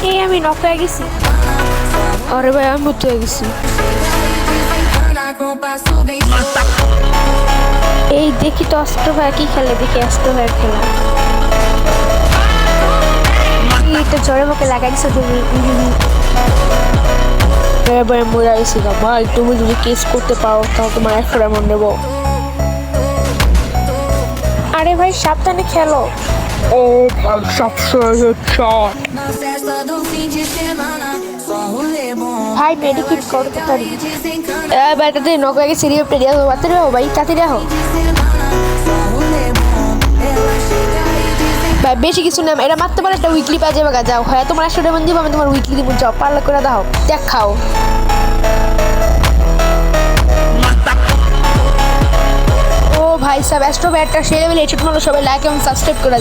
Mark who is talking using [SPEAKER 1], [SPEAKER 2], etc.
[SPEAKER 1] এই আমি নক হয়ে গেছি।
[SPEAKER 2] আরে ভাই আমি ভূত হয়ে গেছি।
[SPEAKER 1] এই দেখি তো অস্ত্র ভাই কি খেলে, দেখি অস্ত্র ভাই খেলা। এটা জোরে মুখে লাগাই দিছো তুমি।
[SPEAKER 2] এবার মরে আইসি না ভাই, তুমি যদি কেস করতে পারো তাহলে তোমার একটা এমন নেবো।
[SPEAKER 1] আরে ভাই সাবধানে খেলো।
[SPEAKER 2] ও ভাই সবসময় হেডশট।
[SPEAKER 1] ভাই মেডিকেট করো তাড়াতাড়ি।
[SPEAKER 2] ভাই তাতে নক হয়ে গেছে, রিও পেরিয়ে যাবো, তাড়াতাড়ি হও ভাই, তাড়াতাড়ি হও ভাই। বেশি কিছু না, এটা মারতে পারে একটা উইকলি পাওয়া যাবে। যাও হয় তোমার 100 ডায়মন্ড দিব, আমি তোমার উইকলি দিব। যাও পারলে করে দাও, দেখ খাও। ও ভাই সাব অ্যাস্ট্রো ব্যাটটা সে লেভেল হেডশট মারলো। সবাই লাইক এবং সাবস্ক্রাইব করে